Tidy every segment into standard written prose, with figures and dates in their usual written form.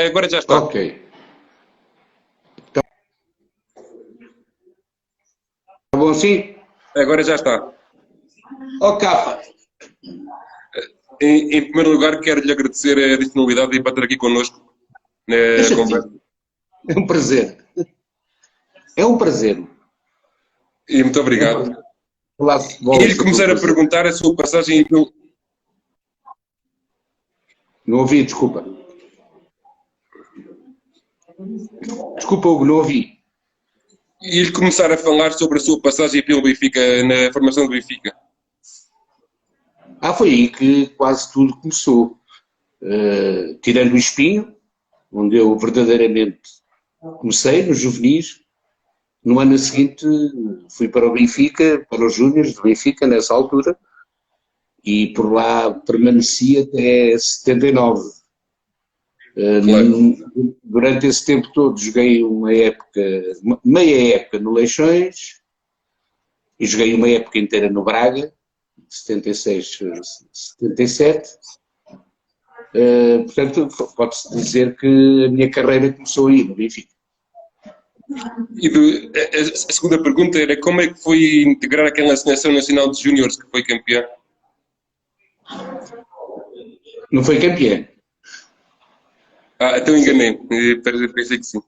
Agora já está. Ok. Está bom assim? Agora já está. Ó capa, Em primeiro lugar, quero-lhe agradecer a disponibilidade de ir para estar aqui connosco na deixa-te conversa. dizer. É um prazer. É um prazer. E muito É um obrigado. prazer. Falar de futebol E é lhe sempre um começar a prazer. perguntar a sua passagem pelo... Não ouvi, desculpa. Desculpa, Hugo, não ouvi. E lhe começar a falar sobre a sua passagem pelo Benfica, na formação do Benfica. Foi aí que quase tudo começou. Tirando o Espinho, onde eu verdadeiramente comecei, nos juvenis. No ano seguinte fui para o Benfica, para os Júniores do Benfica, nessa altura, e por lá permaneci até 79. Claro. Durante esse tempo todo joguei uma época, meia época no Leixões, e joguei uma época inteira no Braga, 76, 77. Portanto, pode-se dizer que a minha carreira começou aí no Benfica. E a segunda pergunta era como é que foi integrar aquela seleção nacional de júniores que foi campeã? Não foi campeão, Então enganei. Pensei que sim.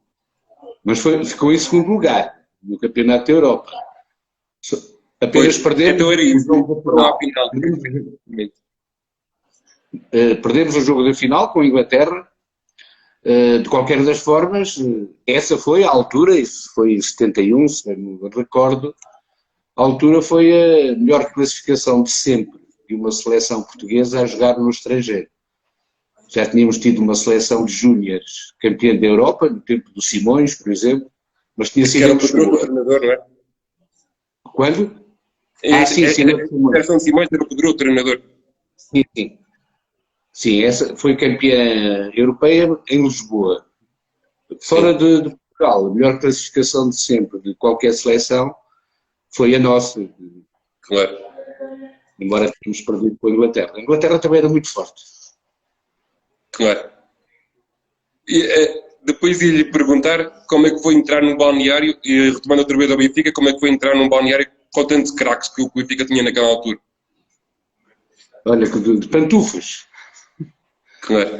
mas ficou em segundo lugar no Campeonato da Europa. Apenas Pois, perdemos então era o isso. jogo da Foram à final. final. Perdemos o jogo da final com a Inglaterra. De qualquer das formas, essa foi a altura, isso foi em 71, se bem me recordo, a altura foi a melhor classificação de sempre de uma seleção portuguesa a jogar no estrangeiro. Já tínhamos tido uma seleção de júniores campeã da Europa, no tempo do Simões, por exemplo, mas tinha Que sido era em o poderoso Lisboa. treinador, não é? Quando? Sim, sim, A no Simões. seleção de Simões era o poderoso treinador. Sim, sim. Sim, essa foi campeã europeia em Lisboa. Fora Sim, de Portugal, a melhor classificação de sempre, de qualquer seleção, foi a nossa, claro. embora tenhamos perdido com a Inglaterra. A Inglaterra também era muito forte. Claro. E, depois ia-lhe perguntar como é que foi entrar num balneário, e retomando outra vez ao Benfica, como é que foi entrar num balneário com tantos craques que o Benfica tinha naquela altura. Olha, de pantufas, Claro.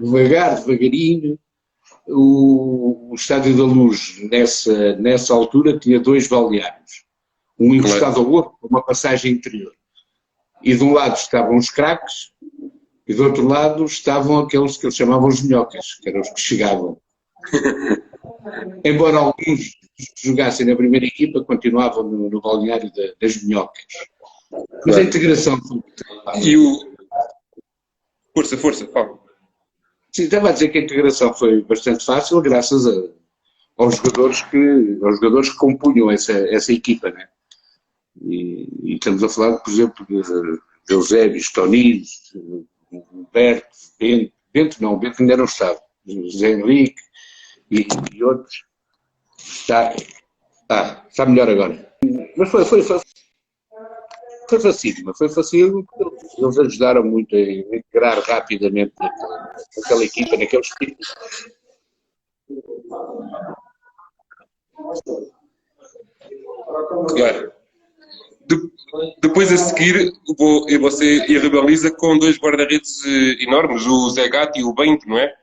devagarinho. O Estádio da Luz, nessa altura, tinha dois balneários. Um encostado Claro. ao outro, com uma passagem interior. E de um lado estavam os craques, e do outro lado estavam aqueles que eles chamavam os minhocas, que eram os que chegavam. Embora alguns jogassem na primeira equipa, continuavam no balneário das minhocas. Mas a Claro. integração foi muito E fácil. o... Força, Paulo. Sim, estava a dizer que a integração foi bastante fácil, graças aos jogadores que compunham essa equipa, né? E estamos a falar, por exemplo, de Eusébio, Toninho, Berto, Bento ainda não estava, José Henrique e outros. Está melhor agora. Mas foi facílimo, porque eles ajudaram muito a integrar rapidamente naquela equipa, naquele espírito. Claro. Depois a seguir, você e rivaliza com dois guarda-redes enormes, o Zé Gato e o Bento, não é?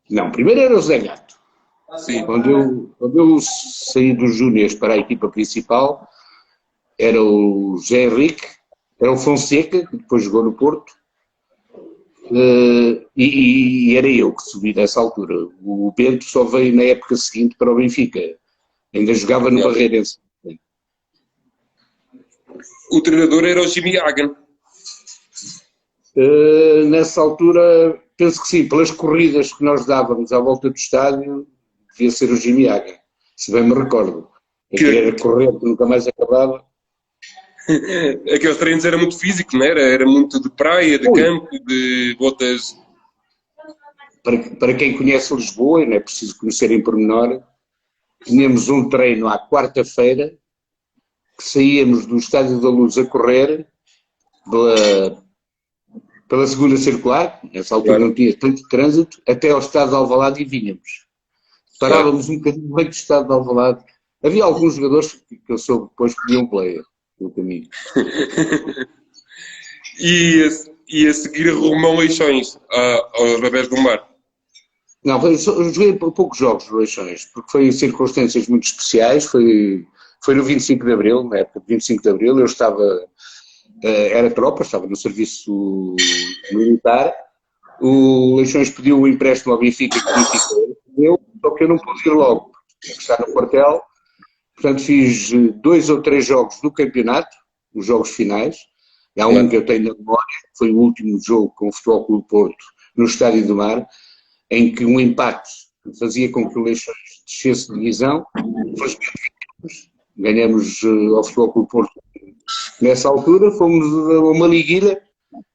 Não, primeiro era o Zé Gato. Sim. Quando eu saí dos Júniors para a equipa principal, era o José Henrique, era o Fonseca, que depois jogou no Porto, e era eu que subi nessa altura. O Bento só veio na época seguinte para o Benfica, ainda jogava no Barreirense. O treinador era o Jimmy Hagan. Nessa altura, penso que sim, pelas corridas que nós dávamos à volta do estádio, devia ser o Jimmy Hagan, se bem me recordo. Era correr que nunca mais acabava. Aqueles treinos era muito físico, não era? Era muito de praia, de campo, de botas. Para quem conhece Lisboa, e não é preciso conhecer em pormenor, tínhamos um treino à quarta-feira, que saíamos do Estádio da Luz a correr, pela segunda circular, nessa altura Claro, não tinha tanto trânsito, até ao estado de Alvalade e vínhamos. claro. Parávamos um bocadinho bem do estado de Alvalade. Havia alguns jogadores que eu soube depois que podiam player no caminho. E a seguir rumam Leixões aos Babés do Mar. Não, eu joguei poucos jogos no Leixões, porque foi em circunstâncias muito especiais, foi no 25 de Abril, na época de 25 de Abril, eu estava, era tropa, estava no serviço militar, o Leixões pediu um empréstimo ao Benfica, que o Benfica deu, só que eu não pude ir logo, tinha que estar no quartel, portanto fiz 2 ou 3 jogos do campeonato, os jogos finais, e há um que Claro, eu tenho na memória, que foi o último jogo com o Futebol Clube Porto, no Estádio do Mar, em que um empate fazia com que o Leixões descesse de divisão, ganhamos ao Futebol Clube Porto. Nessa altura fomos a uma liguilha,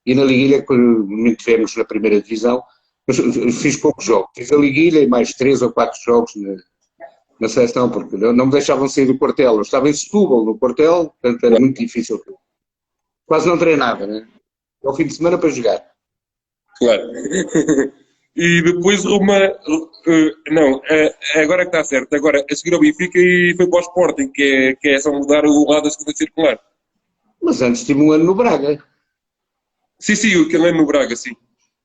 e na liguilha, quando tivemos na primeira divisão, mas fiz poucos jogos. Fiz a liguilha e mais 3 ou 4 jogos na seleção, porque não me deixavam sair do quartel. Eu estava em Setúbal, no quartel, portanto era claro, muito difícil. Quase não treinava, né? Ao fim de semana para jogar. claro. E depois ruma. Não, agora que está certo. Agora a seguir ao Benfica e foi para o Sporting, que é só mudar o lado da segunda circular. Mas antes tive um ano no Braga. Sim, sim, o que ele é no Braga, sim.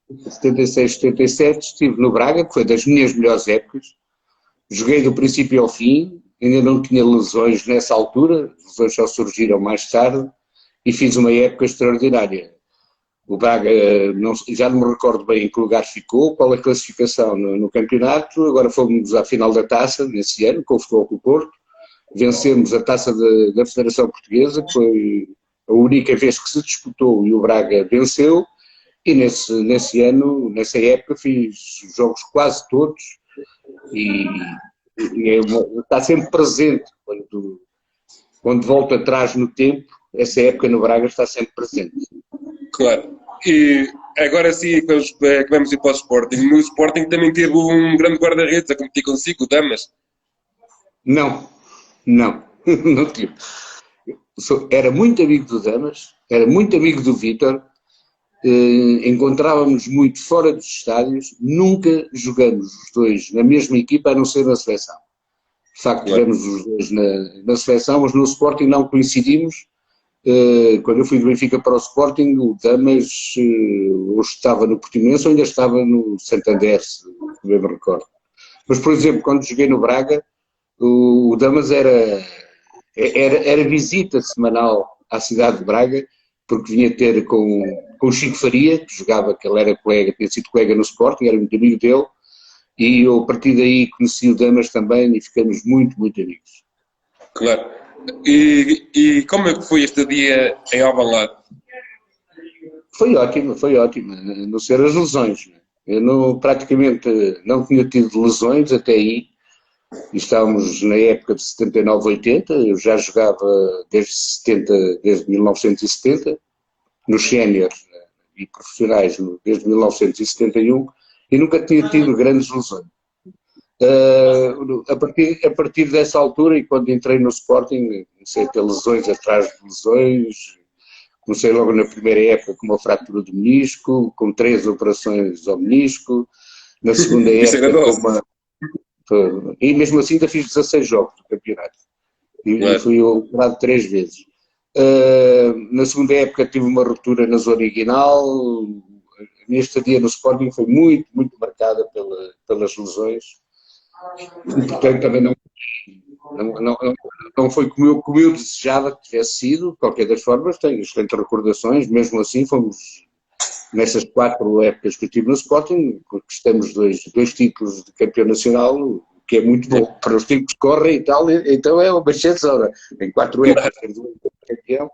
76, 77, estive no Braga, que foi das minhas melhores épocas. Joguei do princípio ao fim, ainda não tinha lesões nessa altura, as lesões só surgiram mais tarde, e fiz uma época extraordinária. O Braga, já não me recordo bem em que lugar ficou, qual a classificação no campeonato, agora fomos à final da taça, nesse ano, com o Futebol Clube Porto, vencemos a taça da Federação Portuguesa, que foi a única vez que se disputou e o Braga venceu, e nesse ano, nessa época, fiz jogos quase todos, e está sempre presente quando volto atrás no tempo, essa época no Braga está sempre presente. Claro. E agora sim, que vamos ir para o Sporting. No Sporting também teve um grande guarda-redes a competir consigo, o Damas. Não, não tive. Era muito amigo do Damas, era muito amigo do Vítor, encontrávamos muito fora dos estádios, nunca jogamos os dois na mesma equipa, a não ser na seleção. De facto, Claro. tivemos os dois na seleção, mas no Sporting não coincidimos. Quando eu fui do Benfica para o Sporting, o Damas ou estava no Portimonense ou ainda estava no Santander, se bem me recordo. Mas, por exemplo, quando joguei no Braga, o Damas era visita semanal à cidade de Braga, porque vinha ter com o Chico Faria, que jogava, que ele era colega, tinha sido colega no Sporting, era muito amigo dele, e eu a partir daí conheci o Damas também e ficamos muito, muito amigos. Claro. E como é que foi este dia em Alvalade? Foi ótimo, a não ser as lesões. Eu praticamente não tinha tido lesões até aí, e estávamos na época de 79, 80, eu já jogava desde 1970, nos séniores e profissionais desde 1971, e nunca tinha tido grandes lesões. A partir dessa altura, e quando entrei no Sporting, comecei a ter lesões atrás de lesões, comecei logo na primeira época com uma fratura do menisco, com 3 operações ao menisco, na segunda Isso era época com nosso. uma... E mesmo assim ainda fiz 16 jogos do campeonato, e Claro. fui operado 3 vezes. Na segunda época tive uma ruptura na zona inguinal, a minha estadia no Sporting foi muito, muito marcada pelas lesões, e portanto também não foi como eu desejava que tivesse sido. De qualquer das formas, tenho excelentes recordações, mesmo assim fomos, nessas 4 épocas que eu tive no Sporting, conquistamos dois títulos de campeão nacional, o que é muito bom para os tempos que correm e tal, então é uma exceção, em 4 épocas temos um campeão.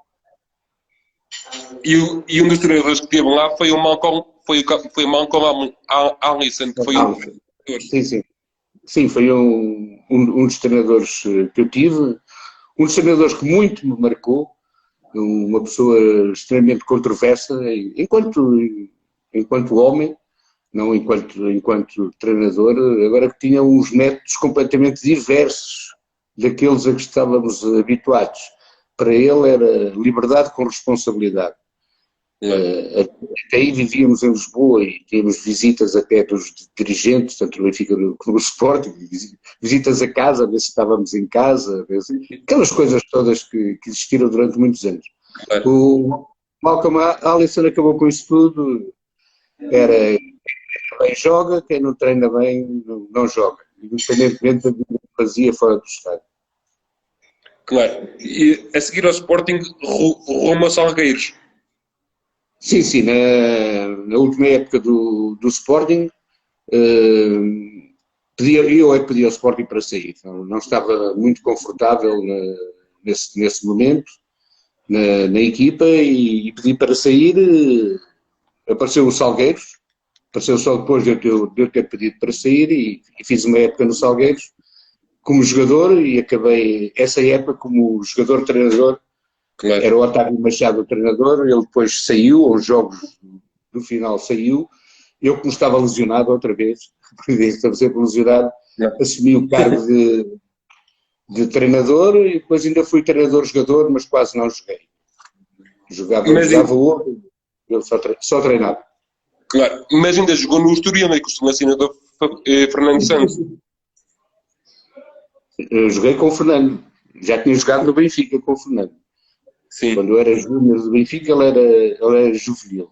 E um dos treinadores que teve lá foi o Malcolm Allison, que foi um dos treinadores. Sim, foi um dos treinadores que eu tive, um dos treinadores que muito me marcou, uma pessoa extremamente controversa, enquanto homem, não enquanto treinador, agora que tinha uns métodos completamente diversos daqueles a que estávamos habituados. Para ele era liberdade com responsabilidade. Até aí vivíamos em Lisboa e tínhamos visitas até dos dirigentes, tanto do Benfica como do Sporting, visitas a casa, a ver se estávamos em casa, a ver se... aquelas coisas todas que existiram durante muitos anos. Claro. O Malcolm Allison acabou com isso tudo, era quem joga, quem não treina bem não joga, independentemente da vida que fazia fora do estádio. Claro. E a seguir ao Sporting, rumo aos Salgueiros. Sim, na última época do Sporting, eu pedi ao Sporting para sair. Não estava muito confortável nesse momento na equipa e pedi para sair. Apareceu o Salgueiros, apareceu só depois de eu ter pedido para sair e fiz uma época no Salgueiros como jogador e acabei essa época como jogador-treinador. Claro. Era o Otávio Machado o treinador, ele depois saiu, aos jogos do final saiu, eu como estava lesionado outra vez, porque estava sempre lesionado, assumi o cargo de treinador e depois ainda fui treinador-jogador, mas quase não joguei. Jogava outro, eu só treinava. Claro, mas ainda jogou no Estoril, né, com o selecionador Fernando Santos. Eu joguei com o Fernando, já tinha jogado no Benfica com o Fernando. Sim. Quando eu era júnior do Benfica, ele era juvenil.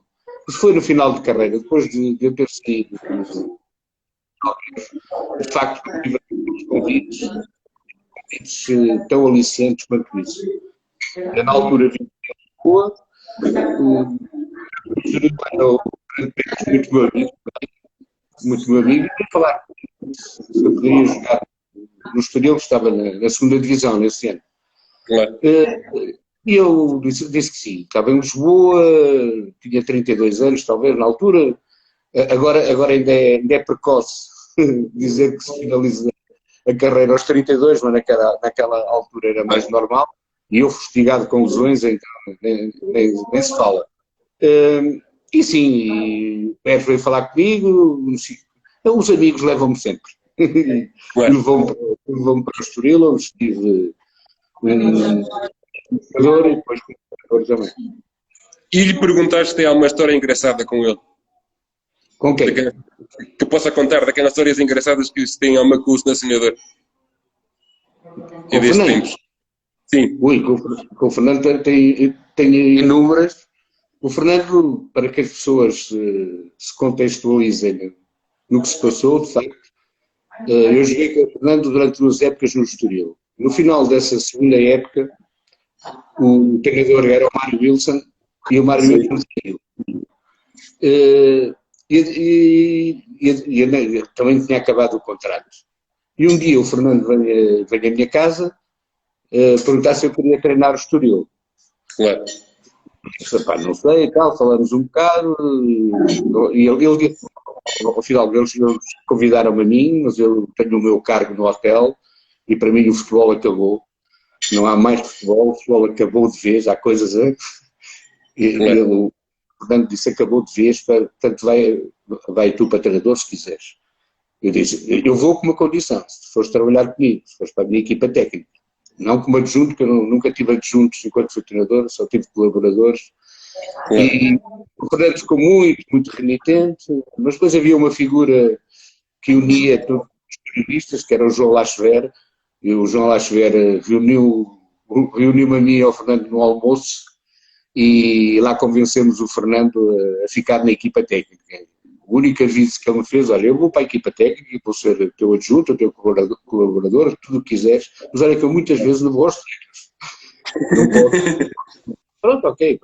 Isso foi no final de carreira, depois de eu ter saído. De facto, tive convites tão aliciantes quanto isso. Eu, na altura, vim de Lisboa, muito meu amigo, e falar se eu poderia jogar no Estoril, que estava na segunda divisão nesse ano. Claro. E eu disse que sim. Estava em Lisboa, tinha 32 anos, talvez, na altura. Agora ainda é precoce dizer que se finaliza a carreira aos 32, mas naquela altura era mais normal. E eu fustigado com lesões, então nem se fala. E sim, o Pérez veio falar comigo, os amigos levam-me sempre. Claro. Levam-me para o Estoril, onde estive jogador e depois como jogador também. E lhe perguntaste se tem alguma história engraçada com ele? Com quem? Que possa contar daquelas histórias engraçadas que se tem alguma com o selecionador? Com o Fernando? Sim. Ui, com o Fernando tem inúmeras. O Fernando, para que as pessoas se contextualizem no que se passou, de facto, eu joguei com o Fernando durante 2 épocas no Estoril. No final dessa segunda época, o treinador era o Mário Wilson e o Mário Wilson saiu. E também tinha acabado o contrato. E um dia o Fernando veio à minha casa perguntar se eu queria treinar o Estoril. Claro. Disse, pá, não sei e tal, falamos um bocado e ele ao final eles convidaram-me a mim, mas eu tenho o meu cargo no hotel e para mim o futebol acabou. Não há mais futebol, o futebol acabou de vez, há coisas antes. E ele, o Fernando disse, acabou de vez, portanto vai tu para treinador se quiseres. Eu disse, eu vou com uma condição, se fores trabalhar comigo, se fores para a minha equipa técnica. Não como adjunto, que eu nunca tive adjuntos enquanto fui treinador, só tive colaboradores. E o Fernando ficou muito renitente, mas depois havia uma figura que unia todos os periodistas, que era o João Lachever, e o João Lachever reuniu-me a mim e ao Fernando no almoço e lá convencemos o Fernando a ficar na equipa técnica. O único aviso que ele me fez, olha, eu vou para a equipa técnica e vou ser teu adjunto, teu colaborador, tudo o que quiseres, mas olha que eu muitas vezes não gosto de não posso. Pronto, ok.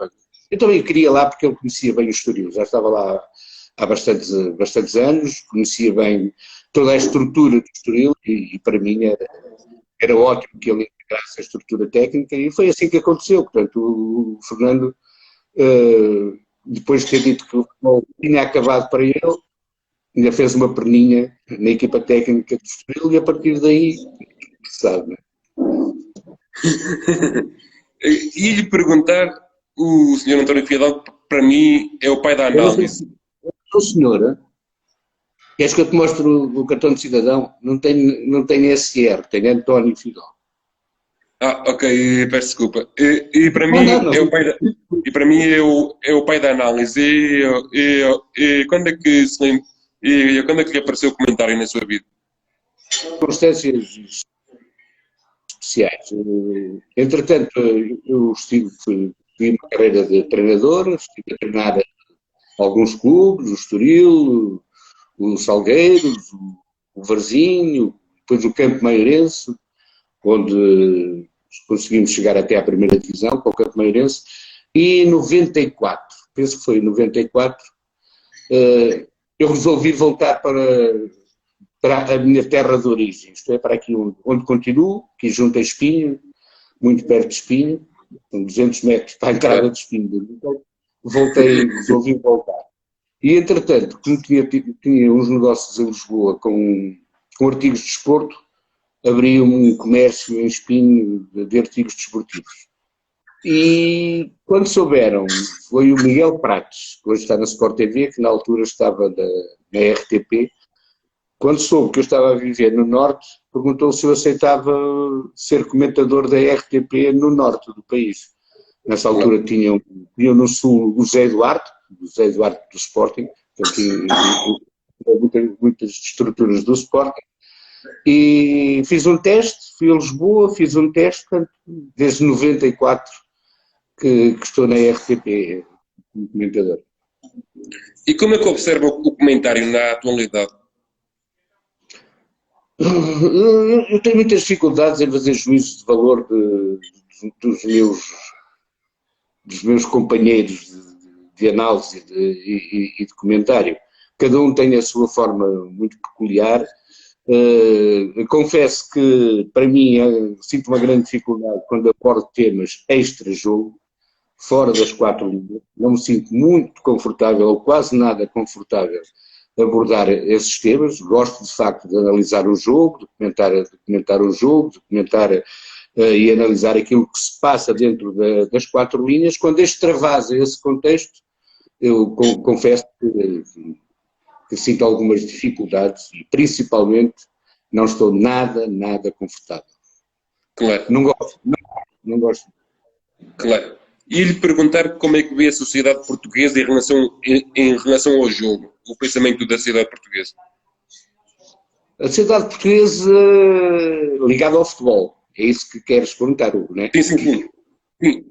Eu também queria lá porque ele conhecia bem o Estoril, já estava lá há bastantes anos, conhecia bem toda a estrutura do Estoril e para mim era ótimo que ele integrasse a estrutura técnica e foi assim que aconteceu. Portanto, o Fernando, depois de ter dito que o futebol tinha acabado para ele, ainda fez uma perninha na equipa técnica do Estoril e a partir daí, sabe, né? E lhe perguntar, o Sr. António Fidalgo, para mim, é o pai da análise. O senhor, queres que eu te mostre o cartão de cidadão? Não tem SR, tem António Fidalgo. Ok, peço desculpa. E para Não, não, mim é o não. pai da, e para mim é o pai da análise. E quando é que quando é que lhe apareceu o comentário na sua vida? Circunstâncias especiais. Entretanto, eu fui uma carreira de treinador, estive a treinar alguns clubes, o Estoril, o Salgueiros, o Varzinho, depois o Campo Maiorense, onde conseguimos chegar até à primeira divisão, com o Campo Maiorense, e em 94, penso que foi em 94, eu resolvi voltar para a minha terra de origem, isto é, para aqui onde continuo, aqui junto a Espinho, muito perto de Espinho, com 200 metros para a entrada de Espinho. Resolvi voltar. E, entretanto, como tinha uns negócios em Lisboa com artigos de desporto, abri um comércio em Espinho de artigos desportivos. E quando souberam, foi o Miguel Prates, que hoje está na Sport TV, que na altura estava na RTP, quando soube que eu estava a viver no Norte, perguntou se eu aceitava ser comentador da RTP no Norte do país. Nessa altura tinham no Sul o Zé Duarte do Sporting, que muitas estruturas do Sporting, e fiz um teste, fui a Lisboa, fiz um teste, portanto, desde 94 que estou na RTP como comentador. E como é que observa o comentário na atualidade? Eu tenho muitas dificuldades em fazer juízo de valor dos meus companheiros de análise e de comentário. Cada um tem a sua forma muito peculiar. Confesso que, para mim, sinto uma grande dificuldade quando abordo temas extra-jogo, fora das 4 linhas. Não me sinto muito confortável, ou quase nada confortável, abordar esses temas. Gosto, de facto, de analisar o jogo, de comentar o jogo, de comentar e analisar aquilo que se passa dentro das 4 linhas. Quando extravasa esse contexto, eu confesso que sinto algumas dificuldades e, principalmente, não estou nada confortável. Claro. Não gosto. Claro. E lhe perguntar como é que vê a sociedade portuguesa em relação ao jogo, o pensamento da sociedade portuguesa. A sociedade portuguesa ligada ao futebol, é isso que queres perguntar, Hugo, não é? Sim.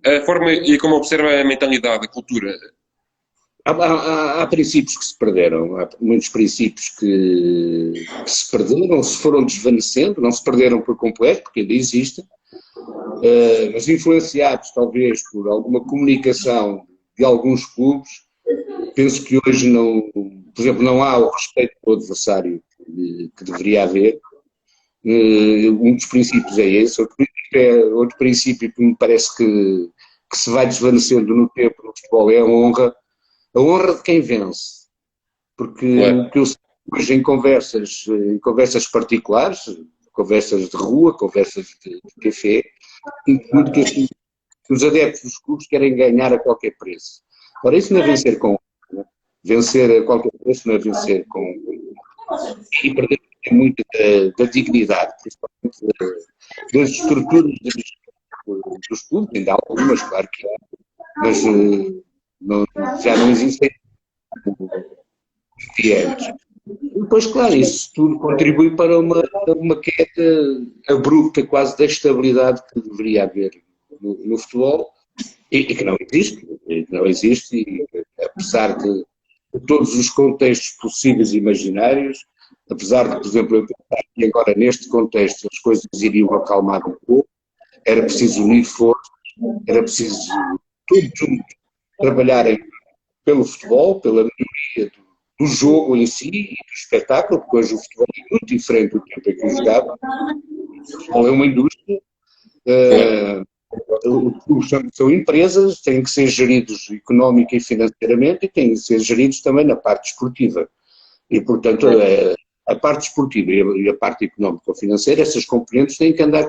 A forma e como observa a mentalidade, a cultura. Há princípios que se perderam, há muitos princípios que se perderam, se foram desvanecendo, não se perderam por completo, porque ainda existem, mas influenciados talvez por alguma comunicação de alguns clubes, penso que hoje não, por exemplo, não há o respeito pelo adversário que deveria haver. Um dos princípios é esse, outro princípio que me parece que se vai desvanecendo no tempo no futebol é a honra de quem vence, porque o que eu sei hoje em conversas particulares, conversas de rua, conversas de café, muito que os adeptos dos clubes querem ganhar a qualquer preço. Ora, isso não é vencer com honra, né? Vencer a qualquer preço não é vencer com e perder muito da dignidade, principalmente das estruturas dos clubes, ainda há algumas, claro que há, mas já não existem antes. Depois, claro, isso tudo contribui para uma queda abrupta, quase da estabilidade que deveria haver no futebol e que não existe, e apesar de todos os contextos possíveis e imaginários, apesar de, por exemplo, eu pensar que agora neste contexto as coisas iriam acalmar um pouco, era preciso unir forças, era preciso todos juntos trabalharem pelo futebol, pela melhoria do jogo em si e do espetáculo, porque hoje o futebol é muito diferente do tempo em que eu jogava. O futebol é uma indústria, são empresas, têm que ser geridos económica e financeiramente e têm que ser geridos também na parte esportiva. E, portanto, a parte esportiva e a parte económica ou financeira, essas componentes têm que andar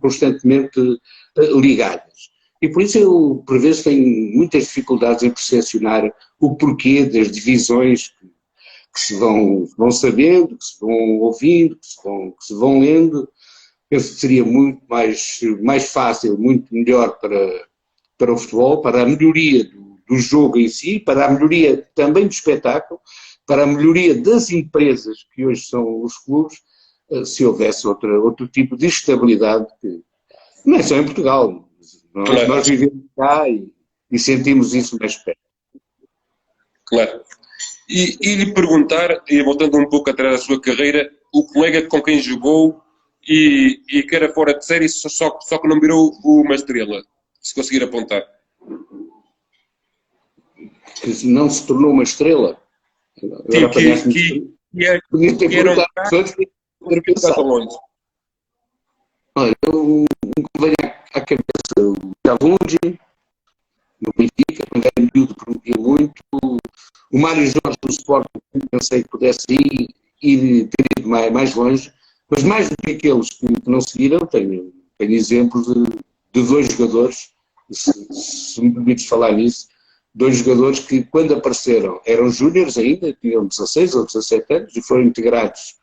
constantemente ligadas. E por isso eu, por vezes, tenho muitas dificuldades em percepcionar o porquê das divisões que se vão sabendo, que se vão ouvindo, que se vão lendo, penso que seria muito mais fácil, muito melhor para o futebol, para a melhoria do jogo em si, para a melhoria também do espetáculo, para a melhoria das empresas que hoje são os clubes, se houvesse outro tipo de estabilidade, que não é só em Portugal, nós vivemos cá e sentimos isso mais perto. Claro. E lhe perguntar, e voltando um pouco atrás da sua carreira, o colega com quem jogou e que era fora de série, só que não virou uma estrela, se conseguir apontar. Que não se tornou uma estrela. Agora podia ter perguntado às pessoas que ter pensado. Olha, um que vem à cabeça, o Javungi, no Benfica, quando era miúdo, prometia muito. O Mário Jorge do Sport, pensei que pudesse ir ter ido mais longe, mas mais do que aqueles que não seguiram, tenho exemplos de dois jogadores, se me permites falar nisso, dois jogadores que, quando apareceram, eram júniores ainda, tinham 16 ou 17 anos, e foram integrados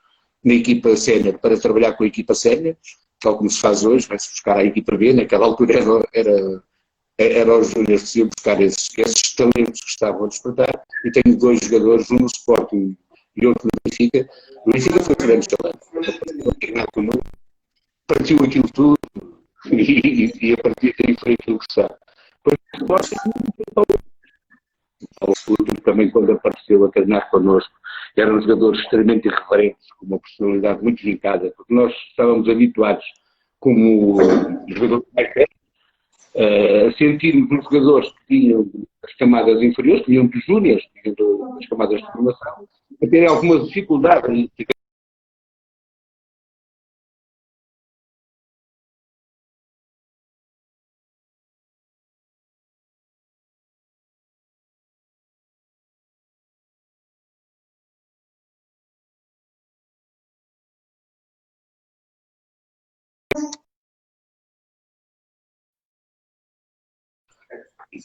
na equipa sénior para trabalhar com a equipa sénior, tal como se faz hoje, vai-se buscar a equipa B, naquela altura era os júniores que iam buscar esses talentos que estavam a despertar, e tenho dois jogadores, um no Sporting e outro no Benfica. O Benfica foi um grande talento, partiu aquilo tudo, e a partir daí foi aquilo que está. Depois o Sporting, ao futuro, também quando apareceu a treinar connosco, eram jogadores extremamente irreverentes, com uma personalidade muito vincada, porque nós estávamos habituados, como jogadores mais velhos, a sentirmos os jogadores que tinham as camadas inferiores, tinham dos júniores, tinham as camadas de formação, a terem algumas dificuldades.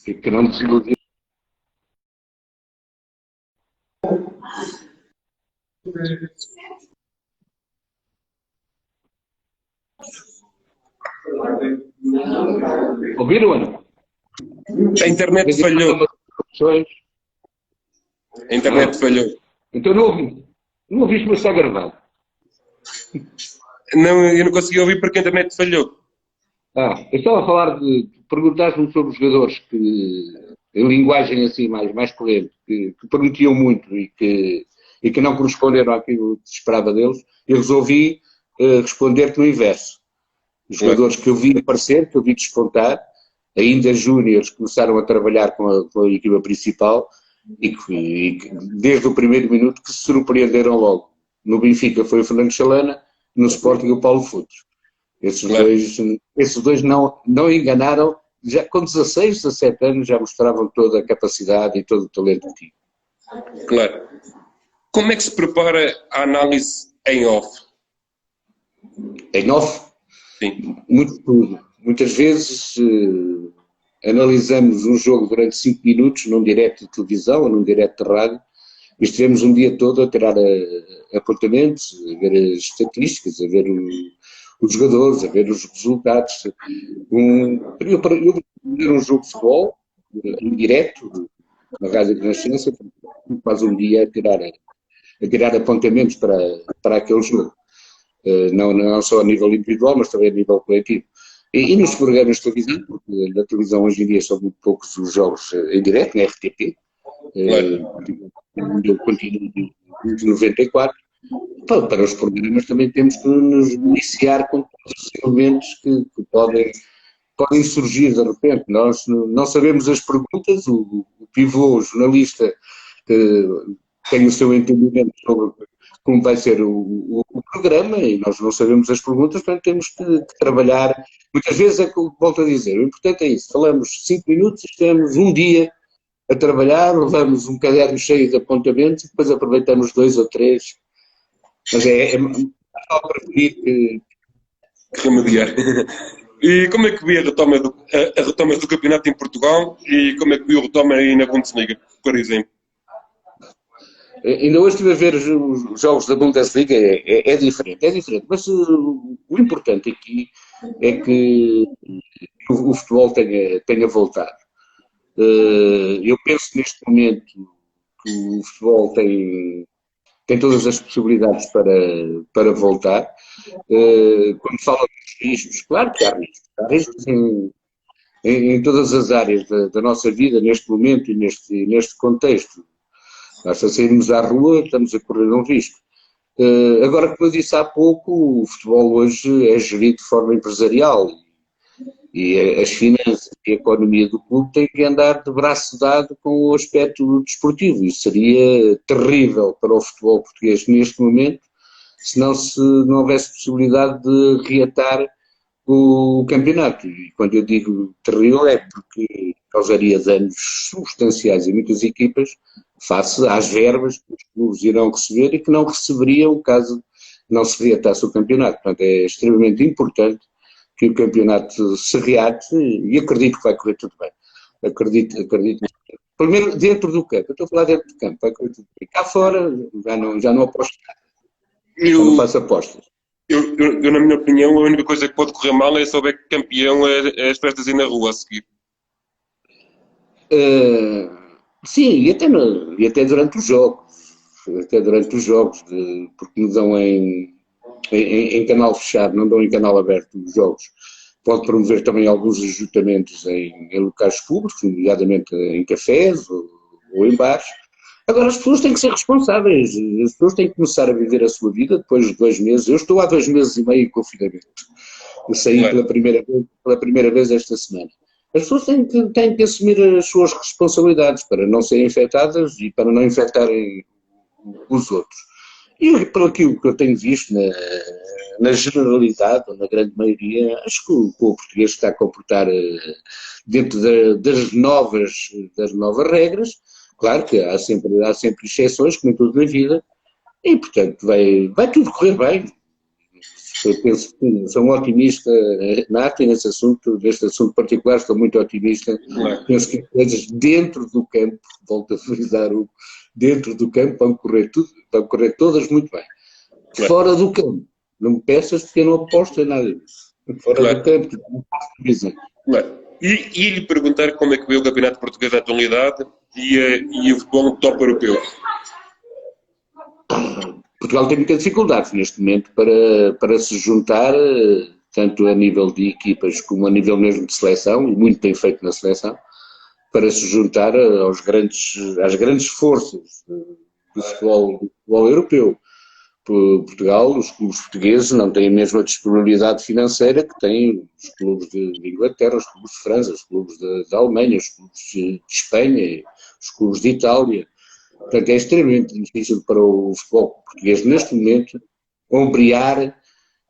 Que não desiludiu. Ouviram, Ana? A internet falhou. A internet falhou. Então não ouviste, mas está gravado. Não, eu não consegui ouvir porque a internet falhou. Eu estava a falar perguntar-me sobre os jogadores que, em linguagem assim mais corrente, que prometiam muito e que não corresponderam àquilo que se esperava deles. Eu resolvi responder-te no inverso. Os jogadores que eu vi aparecer, que eu vi despontar, ainda júniores, começaram a trabalhar com a equipa principal e que desde o primeiro minuto que se surpreenderam logo. No Benfica foi o Fernando Chalana, no Sporting o Paulo Futres. Esses dois não enganaram, já com 16, 17 anos já mostravam toda a capacidade e todo o talento que tinham. Claro. Como é que se prepara a análise em off? Em off? Sim. Muito tudo. Muitas vezes analisamos um jogo durante 5 minutos num direto de televisão ou num direto de rádio e estivemos um dia todo a tirar apontamentos, a ver as estatísticas, a ver os jogadores, a ver os resultados. Eu ver um jogo de futebol em direto na Rádio de Renascença, quase um dia a tirar apontamentos para aquele jogo. Não só a nível individual, mas também a nível coletivo. E nos programas de televisão, porque na televisão hoje em dia são muito poucos os jogos em direto, na RTP, eu continuo de 94, para os programas também temos que nos iniciar com todos os elementos que podem surgir de repente. Nós não sabemos as perguntas, o pivô, o jornalista, tem o seu entendimento sobre como vai ser o programa e nós não sabemos as perguntas, portanto temos que trabalhar. Muitas vezes é que volto a dizer, o importante é isso, falamos 5 minutos, estamos um dia a trabalhar, levamos um caderno cheio de apontamentos e depois aproveitamos 2 ou 3. Mas é só preferir que remediar. E como é que viu a retoma do campeonato em Portugal e como é que viu a retoma aí na Bundesliga, por exemplo? Ainda hoje estive a ver os jogos da Bundesliga, é diferente, mas o importante aqui é que o futebol tenha voltado. Eu penso neste momento que o futebol tem todas as possibilidades para voltar. Quando fala dos riscos, claro que há riscos em todas as áreas da nossa vida, neste momento e neste contexto. Basta sairmos à rua, estamos a correr um risco. Agora, como eu disse há pouco, o futebol hoje é gerido de forma empresarial e as finanças e a economia do clube têm que andar de braço dado com o aspecto desportivo. Isso seria terrível para o futebol português neste momento, se não houvesse possibilidade de reatar o campeonato. E quando eu digo terrível é porque causaria danos substanciais em muitas equipas face às verbas que os clubes irão receber e que não receberiam caso não se reatasse o campeonato. Portanto, é extremamente importante que o campeonato se reate e acredito que vai correr tudo bem. Acredito. Primeiro, dentro do campo. Eu estou a falar dentro do campo. Vai correr tudo bem. Cá fora, já não aposto nada. Já não faço apostas. Eu, na minha opinião, a única coisa que pode correr mal é se houver campeão as festas aí na rua a seguir. Sim, e até durante os jogos. Porque nos dão em canal fechado, não dão em canal aberto os jogos. Pode promover também alguns ajuntamentos em locais públicos, nomeadamente em cafés ou em bares. Agora, as pessoas têm que ser responsáveis, as pessoas têm que começar a viver a sua vida depois de 2 meses. Eu estou há 2 meses e meio em confinamento. Eu saí pela primeira vez esta semana. As pessoas têm que assumir as suas responsabilidades para não serem infectadas e para não infectarem os outros. E pelo aquilo que eu tenho visto na generalidade, ou na grande maioria, acho que o povo português está a comportar dentro das novas regras. Claro que há sempre exceções, como em tudo na vida, e portanto vai tudo correr bem. Eu penso que sou um otimista nato neste assunto particular, estou muito otimista. Penso que coisas dentro do campo, volto a frisar, dentro do campo vão correr todas muito bem. Fora do campo, não me peças porque eu não aposto em nada disso. Fora do campo, não posso dizer. E lhe perguntar como é que vê o Campeonato Português da atualidade e o futebol top europeu. Portugal tem muitas dificuldades neste momento para se juntar, tanto a nível de equipas como a nível mesmo de seleção, e muito tem feito na seleção, para se juntar às grandes forças do futebol europeu. Portugal, os clubes portugueses não têm a mesma disponibilidade financeira que têm os clubes de Inglaterra, os clubes de França, os clubes da Alemanha, os clubes de Espanha, os clubes de Itália. Portanto, é extremamente difícil para o futebol português, neste momento, ombrear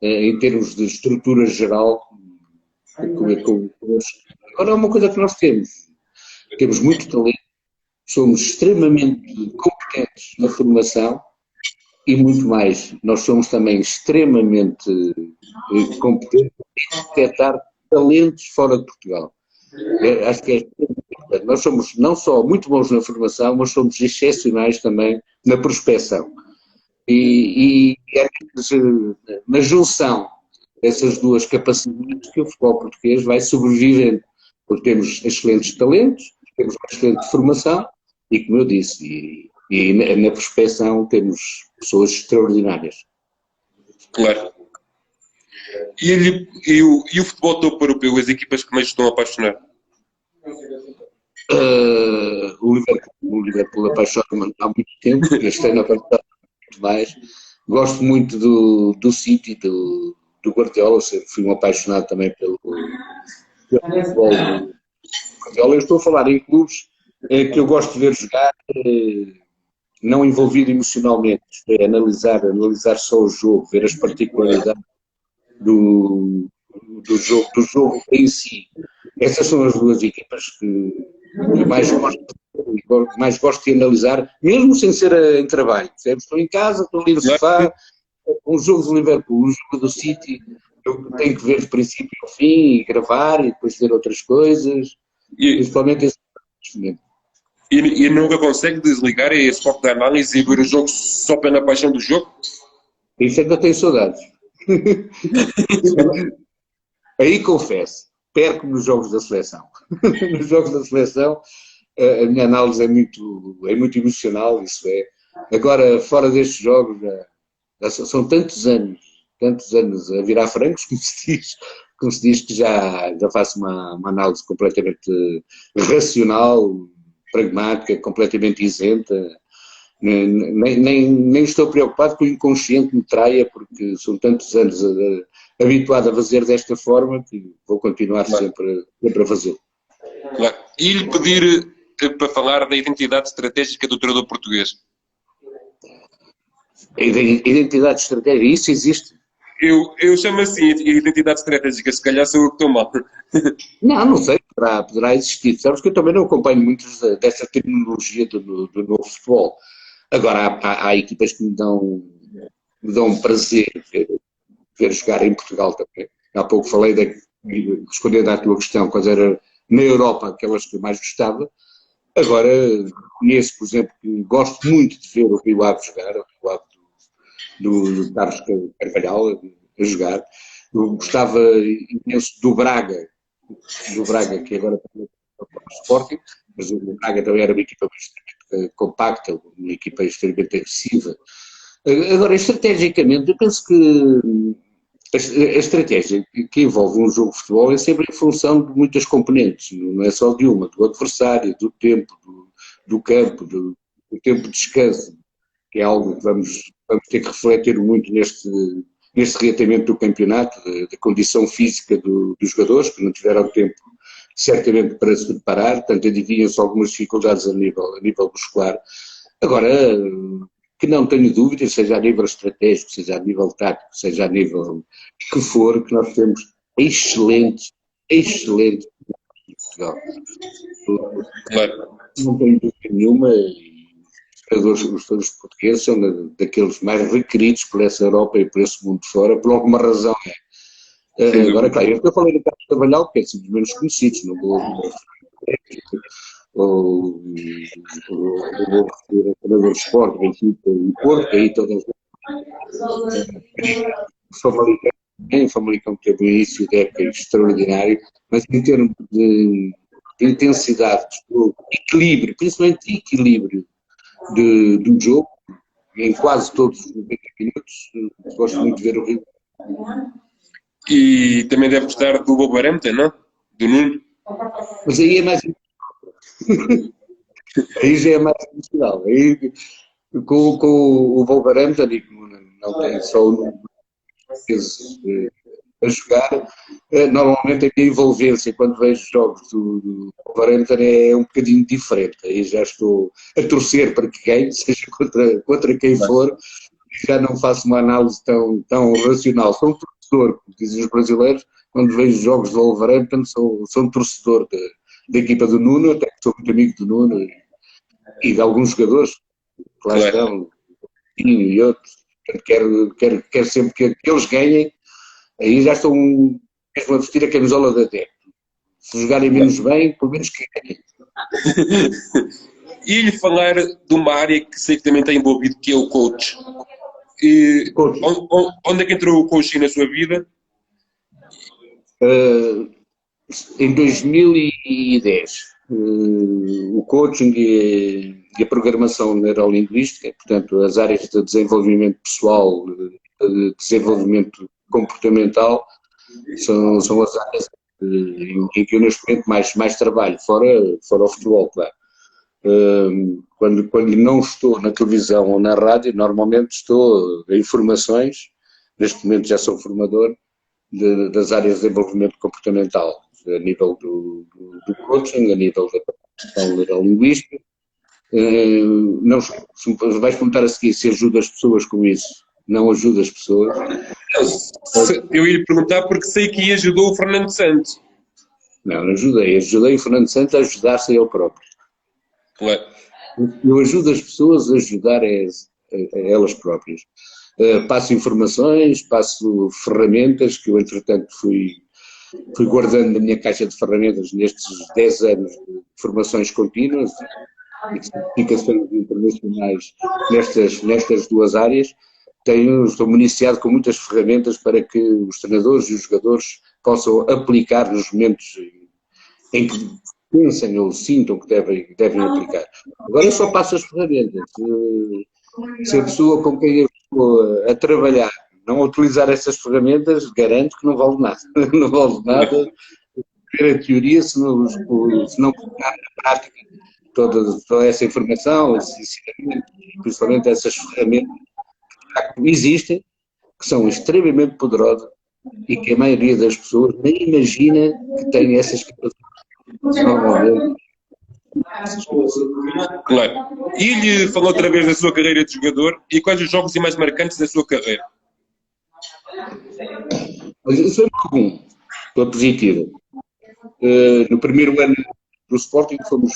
em termos de estrutura geral. Agora, é uma coisa que nós temos muito talento, somos extremamente competentes na formação e muito mais, nós somos também extremamente competentes em detectar talentos fora de Portugal. Acho que é importante. Nós somos não só muito bons na formação, mas somos excepcionais também na prospecção. E é na junção dessas duas capacidades que o futebol português vai sobrevivendo, porque temos excelentes talentos, temos uma excelente formação e, como eu disse, e na prospecção temos pessoas extraordinárias. Claro. E o futebol topo europeu, as equipas que mais estão a apaixonar? O Liverpool apaixona-me há muito tempo, este ano apaixona muito mais. Gosto muito do City, do Guardiola, fui um apaixonado também pelo futebol do Guardiola. Eu estou a falar em clubes que eu gosto de ver jogar, não envolvido emocionalmente, isto é, analisar só o jogo, ver as particularidades do jogo em si. Essas são as duas equipas que mais gosto de analisar, mesmo sem ser em trabalho. Estou em casa, estou ali no sofá, um jogo do Liverpool, um jogo do City, eu tenho que ver de princípio ao fim e gravar e depois ver outras coisas, principalmente esse momento. E nunca consegue desligar esse foco da análise e ver o jogo só pela paixão do jogo? Isso ainda tenho saudades. Aí confesso, perco nos jogos da seleção. Nos jogos da seleção a minha análise é muito emocional, isso é. Agora, fora destes jogos, são tantos anos a virar francos, como se diz que já faço uma análise completamente racional, pragmática, completamente isenta. Nem estou preocupado que o inconsciente me traia, porque são tantos anos habituado a fazer desta forma que vou continuar sempre a fazê-lo. Claro. E lhe pedir para falar da identidade estratégica do treinador português. A identidade estratégica, isso existe? Eu chamo assim identidade estratégica, se calhar sou eu que estou mal. Não sei, poderá existir. Sabes que eu também não acompanho muito dessa terminologia do novo futebol. Agora, há equipas que me dão prazer ver jogar em Portugal também. Há pouco falei, respondendo à tua questão, quais eram na Europa aquelas que eu mais gostava. Agora, conheço, por exemplo, que gosto muito de ver o Rio Ave jogar, o Rio Ave do Carlos Carvalhal a jogar. Eu gostava imenso do Braga, que agora está no Sporting, mas o Braga também era uma equipa extremamente compacta, uma equipa extremamente agressiva. Agora, estrategicamente, eu penso que a estratégia que envolve um jogo de futebol é sempre em função de muitas componentes, não é só de uma, do adversário, do tempo, do campo, do tempo de descanso, que é algo que vamos ter que refletir muito neste reatamento do campeonato, da condição física dos jogadores, que não tiveram tempo certamente para se preparar, portanto adivinham-se algumas dificuldades a nível muscular. Agora, que não tenho dúvidas, seja a nível estratégico, seja a nível tático, seja a nível que for, que nós temos excelente Portugal. Não tenho dúvida nenhuma, os jogadores portugueses são daqueles mais requeridos por essa Europa e por esse mundo de fora, por alguma razão é. Agora, claro, eu falei do Carlos Carvalhal, que é assim dos menos conhecidos, não vou ou o treinador de esporte, Benfica e Porto, aí todas o Famalicão teve um início de época extraordinário, mas em termos de intensidade de jogo, equilíbrio, principalmente equilíbrio do jogo, em quase todos os 90 minutos, gosto muito de ver o Rio. E também deve gostar do Wolverhampton, não? Do Nuno? Mas aí é mais aí já é mais emocional. Aí, com o Wolverhampton, não tem só o Nuno a jogar, normalmente a minha envolvência quando vejo jogos do Wolverhampton é um bocadinho diferente. Aí já estou a torcer para que ganhe, seja contra quem for, já não faço uma análise tão racional. Sou um torcedor, como dizem os brasileiros, quando vejo jogos do Wolverhampton, sou um torcedor da equipa do Nuno, até que sou muito amigo do Nuno e de alguns jogadores que lá estão, e outros. Quero sempre que eles ganhem. Aí já estou mesmo a vestir a camisola da adepto. Se jogarem menos bem, pelo menos que ganhem. E lhe falar de uma área que sei que também está envolvido, que é o coach. Onde é que entrou o coaching na sua vida? Em 2010, o coaching e a programação neurolinguística, portanto, as áreas de desenvolvimento pessoal, de desenvolvimento comportamental, são as áreas em que eu neste momento mais trabalho, fora o futebol, claro. Quando não estou na televisão ou na rádio, normalmente estou em formações, neste momento já sou formador das áreas de desenvolvimento comportamental, a nível do coaching, a nível da questão neurolinguística. Não, se vais perguntar a seguir se ajuda as pessoas com isso, não ajuda as pessoas. Eu ia lhe perguntar porque sei que ajudou o Fernando Santos. Não ajudei o Fernando Santos a ajudar-se a ele próprio. Claro. Eu ajudo as pessoas a ajudar a elas próprias. Passo informações, passo ferramentas que eu, entretanto, fui guardando na minha caixa de ferramentas nestes 10 anos de formações contínuas. e certificações internacionais nestas duas áreas, estou municiado com muitas ferramentas para que os treinadores e os jogadores possam aplicar nos momentos em que pensem ou sintam que devem aplicar. Agora eu só passo as ferramentas. Se a pessoa com quem eu estou a trabalhar não utilizar essas ferramentas, garanto que não vale nada. Não vale nada ver a teoria se não colocar na prática toda essa informação, esses ensinamentos, principalmente essas ferramentas que existem, que são extremamente poderosas e que a maioria das pessoas nem imagina que têm essas capacidades. Normalmente. Claro. E ele falou outra vez da sua carreira de jogador e quais os jogos mais marcantes da sua carreira? Mas isso foi muito bom, pela positiva. No primeiro ano do Sporting fomos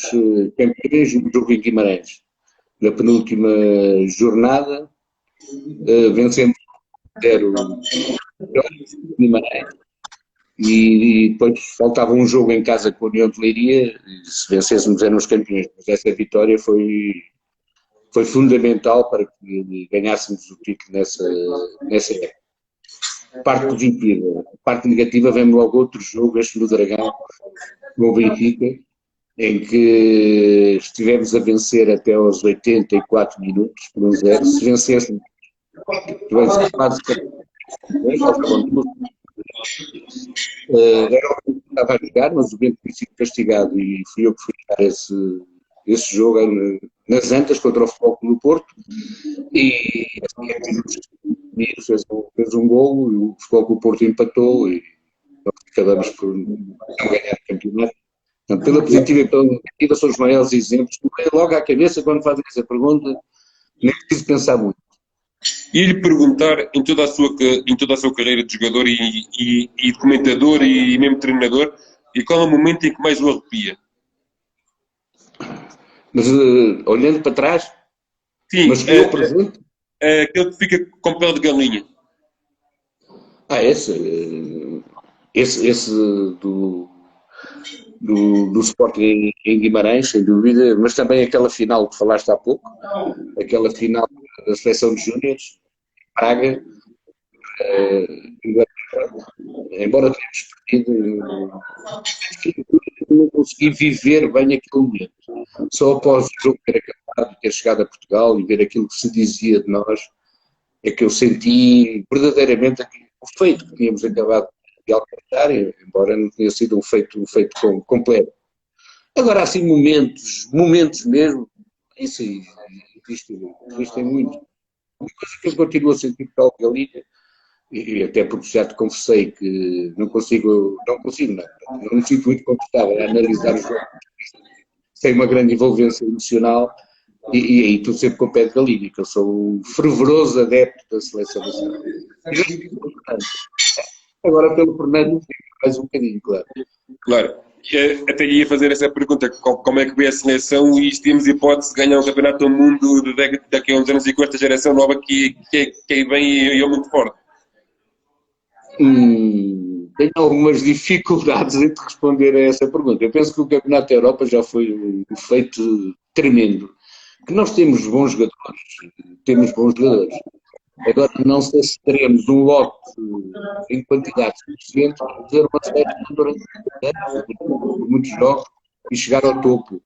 campeões no jogo em Guimarães. Na penúltima jornada vencemos 0 Guimarães e depois faltava um jogo em casa com a União de Leiria e se vencêssemos éramos campeões. Mas essa vitória foi fundamental para que ganhássemos o título nessa época. Parte positiva. A parte negativa vem logo outro jogo, este no Dragão, com o Benfica, em que estivemos a vencer até aos 84 minutos por 1-0. Se vencêssemos, quase era o que estava a jogar, mas o Bento foi sido castigado e fui eu que fui jogar esse jogo nas Antas contra o Futebol Clube do Porto e fez um golo e o Futebol Clube do Porto empatou e acabamos por não ganhar o campeonato. Portanto, pela positiva e pela negativa são os maiores exemplos que me vem logo à cabeça quando fazem essa pergunta, nem preciso pensar muito. E lhe perguntar, em toda a sua carreira de jogador e de comentador e mesmo treinador, e qual é o momento em que mais o arrepia? Mas olhando para trás, sim, mas que eu presente? Aquele que fica com pele de galinha. Esse do Sporting em Guimarães, sem dúvida, mas também aquela final que falaste há pouco, aquela final da seleção de júniores, Praga, embora tenhamos perdido, não consegui viver bem aquele momento. Só após o jogo ter acabado, ter chegado a Portugal e ver aquilo que se dizia de nós, é que eu senti verdadeiramente o feito que tínhamos acabado de alcançar, embora não tenha sido um feito completo. Agora, assim, momentos mesmo, isso existem muito. Uma coisa que eu continuo a sentir pela galinha, e até porque já te confessei que não me sinto muito confortável a analisar os jogos sem uma grande envolvência emocional, e aí estou sempre com o pé de galinha, que eu sou um fervoroso adepto da seleção nacional. Agora pelo Fernando, mais um bocadinho, claro. Claro. Até ia fazer essa pergunta, como é que vê a seleção e se temos hipótese de ganhar um campeonato do mundo daqui a uns anos e com esta geração nova que vem e é muito forte? Tenho algumas dificuldades em responder a essa pergunta. Eu penso que o Campeonato da Europa já foi um feito tremendo. Que nós temos bons jogadores. Agora, não sei se teremos um lote em quantidade suficiente para fazer uma seleção durante muitos jogos e chegar ao topo.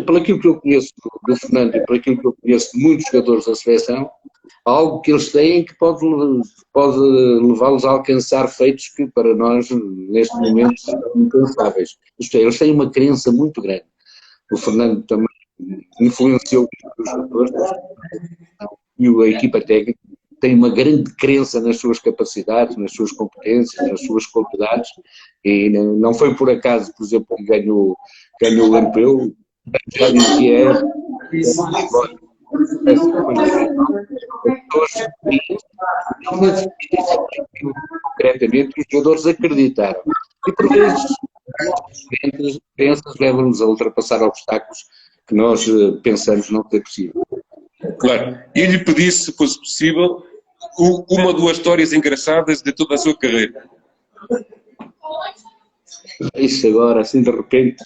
Pelo aquilo que eu conheço do Fernando e pelo aquilo que eu conheço de muitos jogadores da seleção, há algo que eles têm que pode levá-los a alcançar feitos que para nós, neste momento, são impensáveis. Isto é, eles têm uma crença muito grande. O Fernando também influenciou os jogadores e a equipa técnica tem uma grande crença nas suas capacidades, nas suas competências, nas suas qualidades e não foi por acaso, por exemplo, que ganhou o europeu, já dizia concretamente os jogadores acreditaram e por vezes as crenças levam-nos a ultrapassar obstáculos que nós pensamos não ter possível. Claro. E lhe pedi, se fosse possível, uma ou duas histórias engraçadas de toda a sua carreira. Isso agora, assim de repente.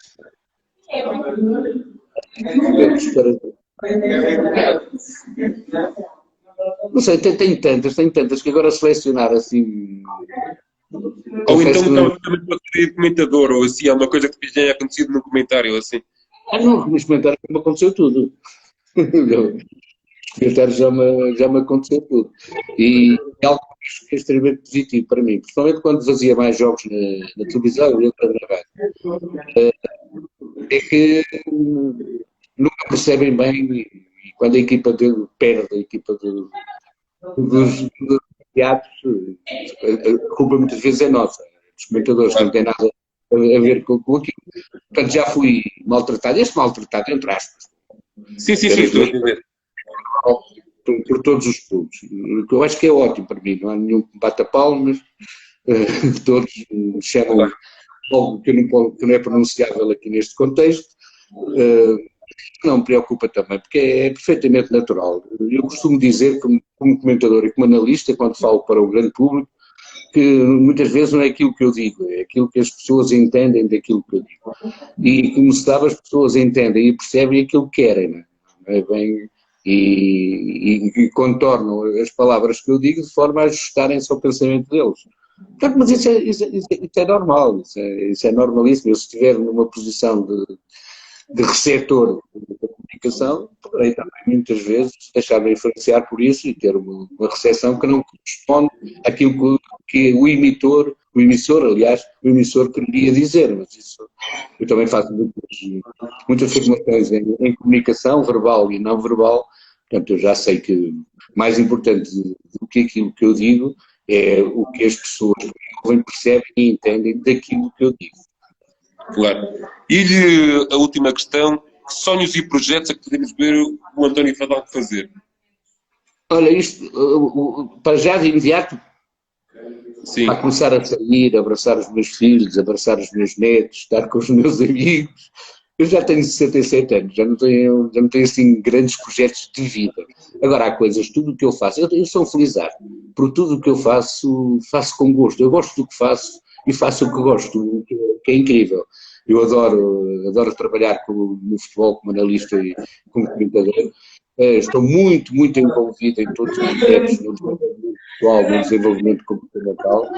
Não sei, tenho tantas que agora selecionar assim. Ou então Confesso que não. também pode ser comentador, ou assim, há uma coisa que tenha acontecido no comentário, ou assim. Não, nos comentários me aconteceu tudo. Nos comentários já me aconteceu tudo. E é algo que é extremamente positivo para mim, principalmente quando fazia mais jogos na televisão e outra gravar. É que nunca percebem bem e quando a equipa dele perde, a equipa dos teatros, a culpa muitas vezes é nossa, dos comentadores, não tem nada a ver com aquilo. Portanto, já fui maltratado, maltratado entre aspas, Sim, sim, sim, estou a entender. por todos os clubes. O que eu acho que é ótimo para mim, não há nenhum que bata palmas, todos chamam algo que não é pronunciável aqui neste contexto. Não me preocupa também, porque é perfeitamente natural. Eu costumo dizer, como comentador e como analista, quando falo para o grande público, que muitas vezes não é aquilo que eu digo, é aquilo que as pessoas entendem daquilo que eu digo. E, como se sabe, as pessoas entendem e percebem aquilo que querem, não é bem, e contornam as palavras que eu digo de forma a ajustarem-se ao pensamento deles. Portanto, mas isso é normal, isso é normalíssimo. Eu, se estiver numa posição de receptor da comunicação, poderei também muitas vezes deixar-me influenciar por isso e ter uma recepção que não corresponde àquilo que o emissor queria dizer, mas isso eu também faço muitas formações em comunicação verbal e não verbal, portanto eu já sei que mais importante do que aquilo que eu digo é o que as pessoas que ouvem percebem e entendem daquilo que eu digo. Claro. E a última questão, que sonhos e projetos é que podemos ver o António Fadal fazer? Olha, isto, para já de imediato, Sim. para começar a sair, abraçar os meus filhos, abraçar os meus netos, estar com os meus amigos. Eu já tenho 67 anos, já não tenho assim grandes projetos de vida. Agora há coisas, tudo o que eu faço, eu sou um felizardo, por tudo o que eu faço com gosto. Eu gosto do que faço e faço o que gosto, o que é incrível. Eu adoro trabalhar no futebol como analista e como comentador. Estou muito, muito envolvido em todos os projetos no desenvolvimento pessoal, no desenvolvimento comportamental.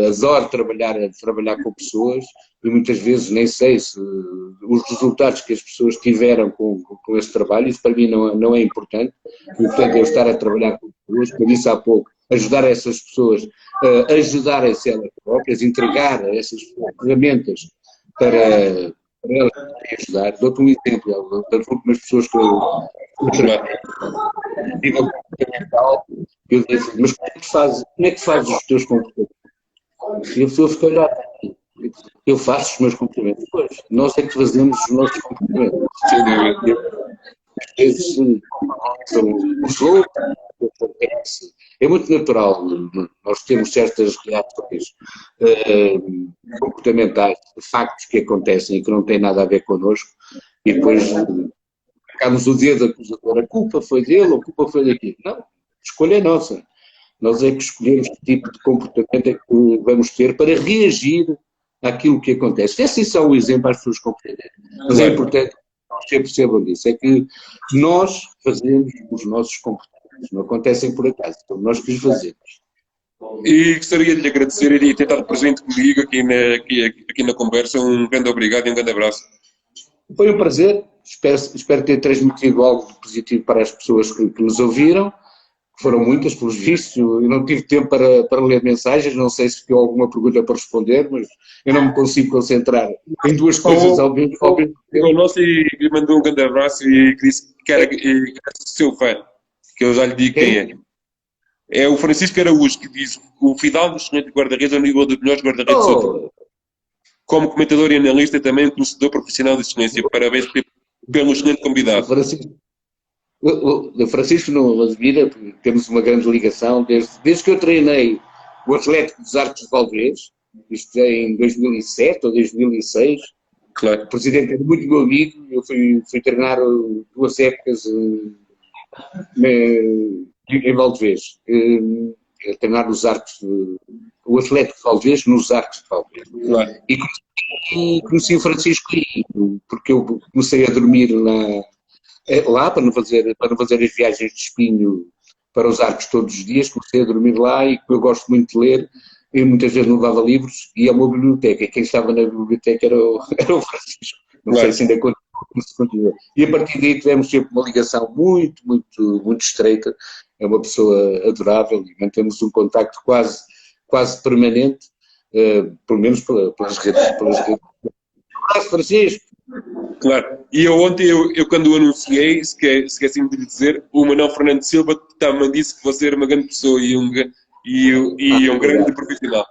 Adoro trabalhar com pessoas e muitas vezes nem sei se os resultados que as pessoas tiveram com esse trabalho, isso para mim não é importante. O importante é eu estar a trabalhar com pessoas, como disse há pouco, ajudar essas pessoas a ajudarem-se elas próprias, entregar a essas ferramentas para elas poderem ajudar. Dou-te um exemplo, das últimas pessoas que eu tive a comportamental, eu disse, mas como é que fazes os teus comportamentos? E a pessoa fica a olhar, eu faço os meus comportamentos. Pois, nós é que fazemos os nossos comportamentos. Às vezes, os outros, acontece. É muito natural, nós temos certas reações comportamentais, factos que acontecem e que não têm nada a ver connosco, e depois colocamos o dedo acusador, a culpa foi dele, a culpa foi daquilo. Não, a escolha é nossa. Nós é que escolhemos que tipo de comportamento é que vamos ter para reagir àquilo que acontece. Esse é só um exemplo às pessoas compreenderem. Mas é importante que nós sempre percebam disso, é que nós fazemos os nossos comportamentos, não acontecem por acaso, então nós que os fazemos. E gostaria de lhe agradecer e ter estado presente comigo aqui na conversa. Um grande obrigado e um grande abraço. Foi um prazer, espero ter transmitido algo de positivo para as pessoas que nos ouviram, que foram muitas, pelos vistos. Eu não tive tempo para ler mensagens, não sei se ficou alguma pergunta para responder, mas eu não me consigo concentrar em duas coisas ao mesmo tempo. O nosso e mandou um grande abraço e disse que era seu fã, que eu já lhe digo quem é. É o Francisco Araújo, que diz o Fidalgo, excelente guarda-redes, é o nível dos melhores guarda-redes do outro. Como comentador e analista, também conhecedor profissional de excelência. Parabéns pelo excelente convidado. O Francisco não admira, porque temos uma grande ligação, desde que eu treinei o Atlético dos Arcos de Valdez, isto é em 2007 ou 2006, claro. O presidente era muito meu amigo, eu fui treinar 2 épocas em Valdez, treinar nos Arcos, o Atlético de Valdez nos Arcos de Valdez. Claro, E conheci o Francisco aí, porque eu comecei a dormir lá para não fazer as viagens de espinho para os arcos todos os dias, comecei a dormir lá e eu gosto muito de ler, eu muitas vezes não levava livros, ia a uma biblioteca, e quem estava na biblioteca era o Francisco, não sei claro. se ainda continua. E a partir daí tivemos sempre uma ligação muito estreita, é uma pessoa adorável e mantemos um contacto quase permanente, pelo menos pelas redes. Abraço, Francisco! Claro. E eu ontem, eu quando o anunciei, esqueci-me de lhe dizer, o Manuel Fernando Silva também disse que você era uma grande pessoa e um grande Obrigado. profissional.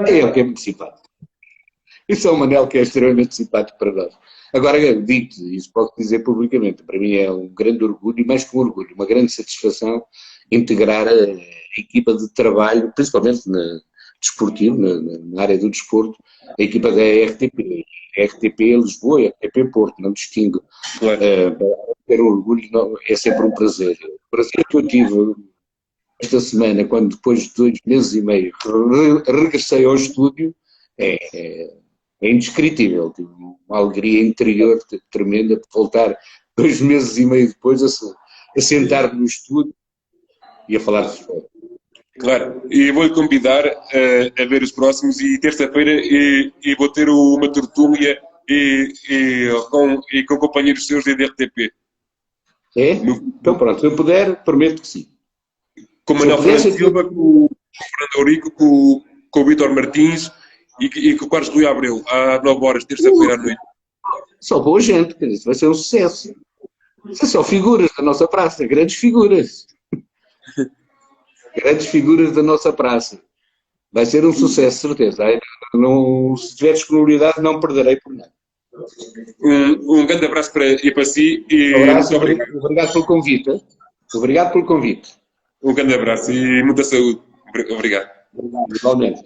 É ele que é muito simpático. Isso é um Manel que é extremamente simpático para nós. Agora, digo-te, isso posso dizer publicamente, para mim é um grande orgulho, e mais que um orgulho, uma grande satisfação integrar a equipa de trabalho, principalmente desportivo, na área do desporto, a equipa da RTP. RTP Lisboa e RTP Porto, não distingo. Claro. Ter orgulho é sempre um prazer. O prazer que eu tive esta semana, quando depois de 2 meses e meio regressei ao estúdio, é indescritível. Tive uma alegria interior tremenda de voltar 2 meses e meio depois a sentar-me no estúdio e a falar de futebol. Claro, e vou-lhe convidar a ver os próximos e terça-feira e vou ter uma tertúlia com companheiros seus da RTP. É? No, Então pronto, se eu puder, prometo que sim. com o Se eu Manuel puder, Fernando Silva, com o Fernando Eurico, com o Vítor Martins e com o Carlos Rui Abreu, às 9 horas, terça-feira à noite. só boa gente, quer dizer, vai ser um sucesso. São só figuras da nossa praça, grandes figuras. Grandes figuras da nossa praça. Vai ser um sucesso, certeza. Não, se tiver disponibilidade, não perderei por nada. Um grande abraço para si Um e abraço, muito obrigado. obrigado pelo convite. Obrigado pelo convite. Um grande abraço e muita saúde. Obrigado. Igualmente.